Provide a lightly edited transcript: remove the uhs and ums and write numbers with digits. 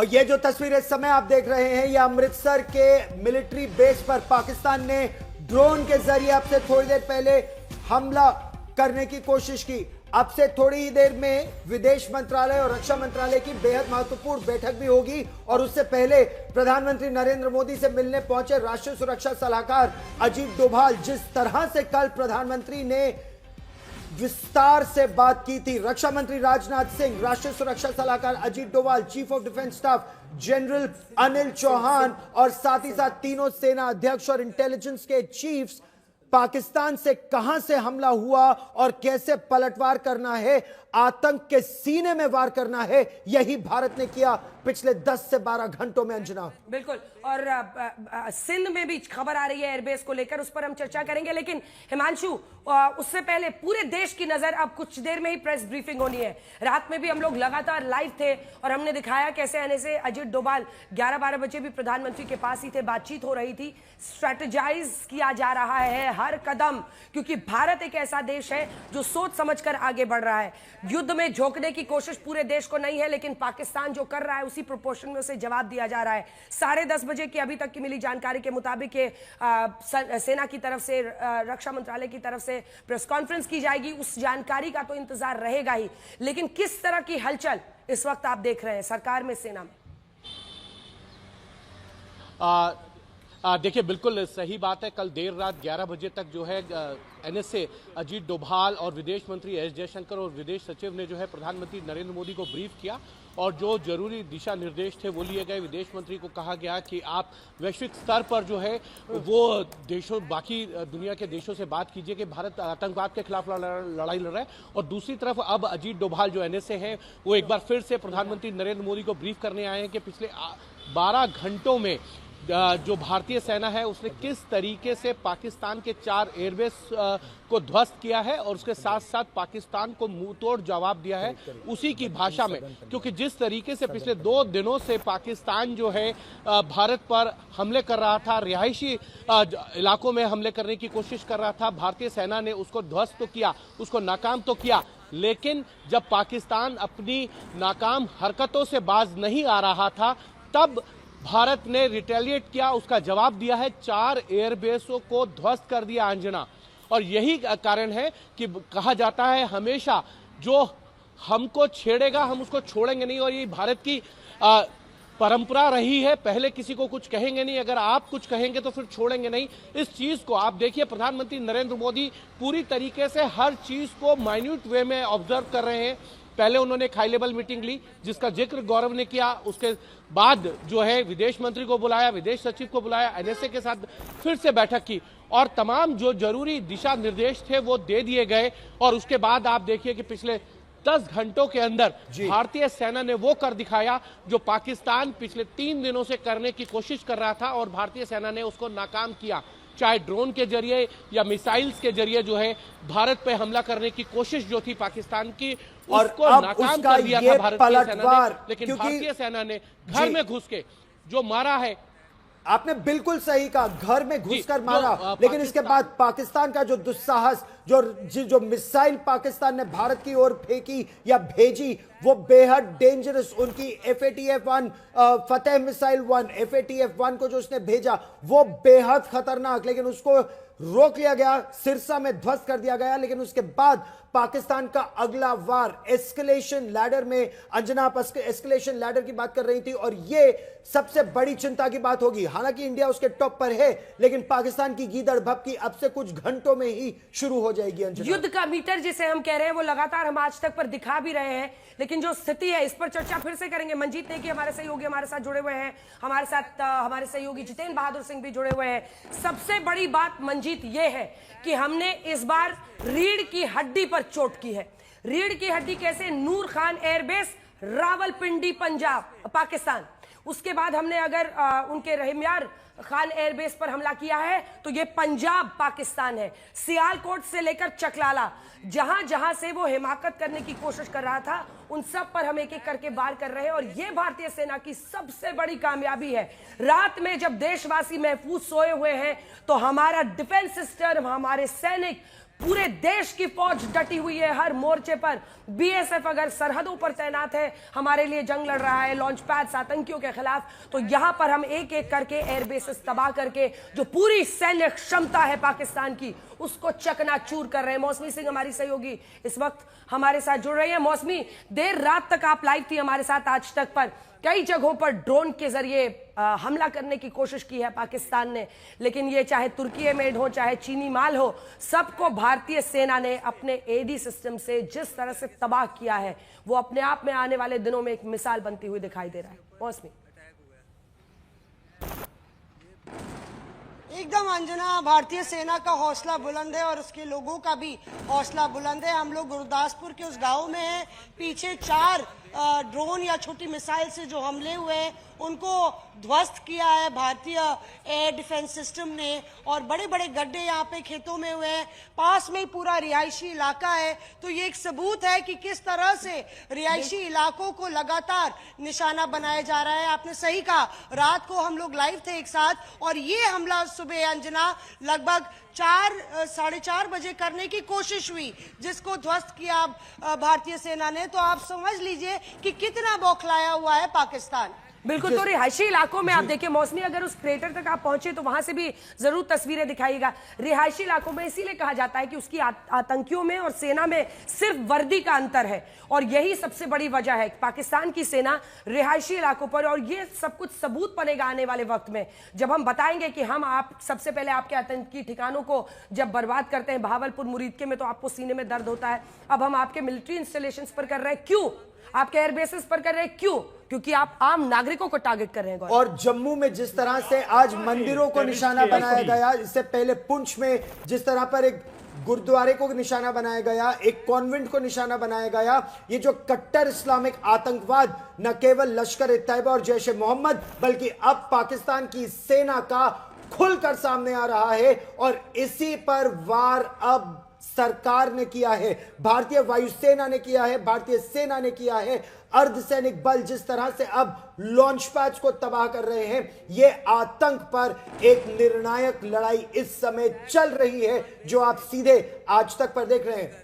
और ये जो तस्वीर इस समय आप देख रहे हैं, ये अमृतसर के मिलिट्री बेस पर पाकिस्तान ने ड्रोन के जरिए अब से थोड़ी देर पहले हमला करने की कोशिश की। अब से थोड़ी ही देर में विदेश मंत्रालय और रक्षा मंत्रालय की बेहद महत्वपूर्ण बैठक भी होगी और उससे पहले प्रधानमंत्री नरेंद्र मोदी से मिलने पहुंचे राष्ट्रीय सुरक्षा सलाहकार अजीत डोभाल। जिस तरह से कल प्रधानमंत्री ने विस्तार से बात की थी, रक्षा मंत्री राजनाथ सिंह, राष्ट्रीय सुरक्षा सलाहकार Ajit Doval, chief of defence staff general Anil Chauhan और साथ ही साथ तीनों सेना अध्यक्ष और इंटेलिजेंस के चीफ्स, पाकिस्तान से कहां से हमला हुआ और कैसे पलटवार करना है, आतंक के सीने में वार करना है, यही भारत ने किया पिछले 10 से 12 घंटों में। अंजना, बिल्कुल। और सिंध में भी खबर आ रही है एयरबेस को लेकर, उस पर हम चर्चा करेंगे। लेकिन हिमांशु, उससे पहले पूरे देश की नजर अब कुछ देर में ही प्रेस ब्रीफिंग होनी है। रात में भी हम लोग लगातार लाइव थे और हमने दिखाया कैसे आने से अजीत डोभाल 11-12 बजे भी प्रधानमंत्री के पास ही थे, बातचीत हो रही थी, स्ट्रेटेजाइज किया जा रहा है हर कदम, क्योंकि भारत एक ऐसा देश है जो सोच समझकर आगे बढ़ रहा है। युद्ध में झोंकने की कोशिश पूरे देश को नहीं है, लेकिन पाकिस्तान जो कर रहा है उसी प्रोपोर्शन में उसे जवाब दिया जा रहा है। 10:30 बजे की अभी तक की मिली जानकारी के मुताबिक सेना की तरफ से, रक्षा मंत्रालय की तरफ से प्रेस कॉन्फ्रेंस की जाएगी। उस जानकारी का तो इंतजार रहेगा ही, लेकिन किस तरह की हलचल इस वक्त आप देख रहे हैं सरकार में, सेना में? देखिए, बिल्कुल सही बात है। कल देर रात 11 बजे तक जो है एनएसए अजीत डोभाल और विदेश मंत्री एस जयशंकर और विदेश सचिव ने जो है प्रधानमंत्री नरेंद्र मोदी को ब्रीफ किया और जो जरूरी दिशा निर्देश थे वो लिए गए। विदेश मंत्री को कहा गया कि आप वैश्विक स्तर पर जो है वो देशों, बाकी दुनिया के देशों से बात कीजिए कि भारत आतंकवाद के खिलाफ लड़ाई लड़ रहा है। और दूसरी तरफ अब अजीत डोभाल जो एनएसए है वो एक बार फिर से प्रधानमंत्री नरेंद्र मोदी को ब्रीफ करने आए हैं कि पिछले 12 घंटों में जो भारतीय सेना है उसने किस तरीके से पाकिस्तान के 4 एयरबेस को ध्वस्त किया है और उसके साथ साथ पाकिस्तान को मुंहतोड़ जवाब दिया है उसी की भाषा में। क्योंकि जिस तरीके से पिछले 2 दिनों से पाकिस्तान जो है भारत पर हमले कर रहा था, रिहायशी इलाकों में हमले करने की कोशिश कर रहा था, भारतीय सेना ने उसको ध्वस्त तो किया, उसको नाकाम तो किया, लेकिन जब पाकिस्तान अपनी नाकाम हरकतों से बाज नहीं आ रहा था तब भारत ने रिटेलिएट किया, उसका जवाब दिया है, 4 एयरबेसों को ध्वस्त कर दिया। अंजना, और यही कारण है कि कहा जाता है हमेशा जो हमको छेड़ेगा हम उसको छोड़ेंगे नहीं, और ये भारत की परंपरा रही है, पहले किसी को कुछ कहेंगे नहीं, अगर आप कुछ कहेंगे तो फिर छोड़ेंगे नहीं। इस चीज को आप देखिए, प्रधानमंत्री नरेंद्र मोदी पूरी तरीके से हर चीज को माइन्यूट वे में ऑब्जर्व कर रहे हैं। पहले उन्होंने एक हाई लेवल मीटिंग ली जिसका जिक्र गौरव ने किया, उसके बाद जो है विदेश मंत्री को बुलाया, विदेश सचिव को बुलाया, एनएसए के साथ फिर से बैठक की और तमाम जो जरूरी दिशा निर्देश थे वो दे दिए गए। और उसके बाद आप देखिए कि पिछले 10 घंटों के अंदर भारतीय सेना ने वो कर दिखाया जो पाकिस्तान पिछले 3 दिनों से करने की कोशिश कर रहा था और भारतीय सेना ने उसको नाकाम किया। चाहे ड्रोन के जरिए या मिसाइल्स के जरिए जो है भारत पे हमला करने की कोशिश जो थी पाकिस्तान की, उसको नाकाम कर दिया था भारतीय सेना ने। लेकिन भारतीय सेना ने घर में घुस के जो मारा है, आपने बिल्कुल सही कहा, घर में घुसकर मारा। लेकिन इसके बाद पाकिस्तान का जो दुस्साहस, जो मिसाइल पाकिस्तान ने भारत की ओर फेंकी या भेजी, वो बेहद डेंजरस, उनकी FATF-1 फतेह मिसाइल 1, FATF-1 को जो उसने भेजा वो बेहद खतरनाक, लेकिन उसको रोक लिया गया, सिरसा में ध्वस्त कर दिया गया। लेकिन उसके बाद पाकिस्तान का अगला वार एस्केलेशन लैडर में, अंजना आप एस्केलेशन लैडर की बात कर रही थी और ये सबसे बड़ी चिंता की बात होगी। हालांकि इंडिया उसके टॉप पर है, लेकिन पाकिस्तान की गीदड़ भपकी अब से कुछ घंटों में ही शुरू हो जाएगी। युद्ध का मीटर जिसे हम कह रहे हैं वो लगातार हम आज तक पर दिखा भी रहे हैं, लेकिन जो स्थिति है इस पर चर्चा फिर से करेंगे। मंजीत नेगी हमारे सहयोगी हमारे साथ जुड़े हुए हैं, हमारे साथ हमारे सहयोगी जितेंद्र बहादुर सिंह भी जुड़े हुए हैं। सबसे बड़ी बात मंजीत ये है कि हमने इस बार रीढ़ की हड्डी पर चोट की है। रीढ़ की हड्डी कैसे? नूर खान एयरबेस, रावलपिंडी, पंजाब, पाकिस्तान। उसके बाद हमने अगर उनके रहीमयार खान एयरबेस पर हमला किया है तो ये पंजाब, पाकिस्तान है। सियालकोट से लेकर चकलाला, जहां जहां से वो हिमाकत करने की कोशिश कर रहा था, उन सब पर हम एक एक करके वार कर रहे हैं। और ये भारतीय सेना की सबसे बड़ी कामयाबी है। रात में जब देशवासी महफूज सोए हुए हैं तो हमारा डिफेंस सिस्टम, हमारे सैनिक पूरे देश की फौज डटी हुई है हर मोर्चे पर। बीएसएफ अगर सरहदों पर तैनात है, हमारे लिए जंग लड़ रहा है लॉन्च पैड्स आतंकियों के खिलाफ, तो यहां पर हम एक एक करके एयरबेसेस तबाह करके जो पूरी सैन्य क्षमता है पाकिस्तान की, उसको चकनाचूर कर रहे हैं। मौसमी सिंह हमारी सहयोगी इस वक्त हमारे साथ जुड़ रही है। मौसमी, देर रात तक आप लाइव थी हमारे साथ आज तक, पर कई जगहों पर ड्रोन के जरिए हमला करने की कोशिश की है पाकिस्तान ने, लेकिन ये चाहे तुर्की मेड हो चाहे चीनी माल हो, सबको भारतीय सेना ने अपने एडी सिस्टम से जिस तरह से तबाह किया है, वो अपने आप में आने वाले दिनों में एक मिसाल बनती हुई दिखाई दे रहा है। मौसमी, एकदम अंजना, भारतीय सेना का हौसला बुलंद है और उसके लोगों का भी हौसला बुलंद है। हम लोग गुरदासपुर के उस गांव में हैं, पीछे 4 ड्रोन या छोटी मिसाइल से जो हमले हुए हैं उनको ध्वस्त किया है भारतीय एयर डिफेंस सिस्टम ने, और बड़े बड़े गड्ढे यहाँ पे खेतों में हुए हैं, पास में ही पूरा रिहायशी इलाका है। तो ये एक सबूत है कि किस तरह से रिहायशी इलाकों को लगातार निशाना बनाया जा रहा है। आपने सही कहा, रात को हम लोग लाइव थे एक साथ, और ये हमला सुबह अंजना लगभग 4-4:30 बजे करने की कोशिश हुई, जिसको ध्वस्त किया भारतीय सेना ने। तो आप समझ लीजिए कि कितना बौखलाया हुआ है पाकिस्तान। बिल्कुल। तो रिहायशी इलाकों में आप देखिए मौसमी, अगर उस क्रेटर तक आप पहुंचे तो वहां से भी जरूर तस्वीरें दिखाइएगा। रिहायशी इलाकों में इसीलिए कहा जाता है कि उसकी आतंकियों में और सेना में सिर्फ वर्दी का अंतर है, और यही सबसे बड़ी वजह है पाकिस्तान की सेना रिहायशी इलाकों पर। और ये सब कुछ सबूत बनेगा आने वाले वक्त में, जब हम बताएंगे कि हम आप सबसे पहले आपके आतंकी ठिकानों को जब बर्बाद करते हैं भावलपुर मुरीदके में, तो आपको सीने में दर्द होता है। अब हम आपके मिलिट्री इंस्टॉलेशन पर कर रहे हैं, क्यों? आपके एयरबेसेस पर कर रहे हैं, क्यों? क्योंकि आप आम नागरिकों को टारगेट कर रहे हैं। और जम्मू में जिस तरह से आज मंदिरों को निशाना बनाया गया, इससे पहले पुंछ में जिस तरह पर एक गुरुद्वारे को निशाना बनाया गया, एक कॉन्वेंट को निशाना बनाया गया, ये जो कट्टर इस्लामिक आतंकवाद न केवल लश्कर ए तैयबा और जैश ए मोहम्मद, बल्कि अब पाकिस्तान की सेना का खुलकर सामने आ रहा है। और इसी पर वार अब सरकार ने किया है, भारतीय वायुसेना ने किया है, भारतीय सेना ने किया है। अर्धसैनिक बल जिस तरह से अब लॉन्च पैड्स को तबाह कर रहे हैं, यह आतंक पर एक निर्णायक लड़ाई इस समय चल रही है, जो आप सीधे आज तक पर देख रहे हैं।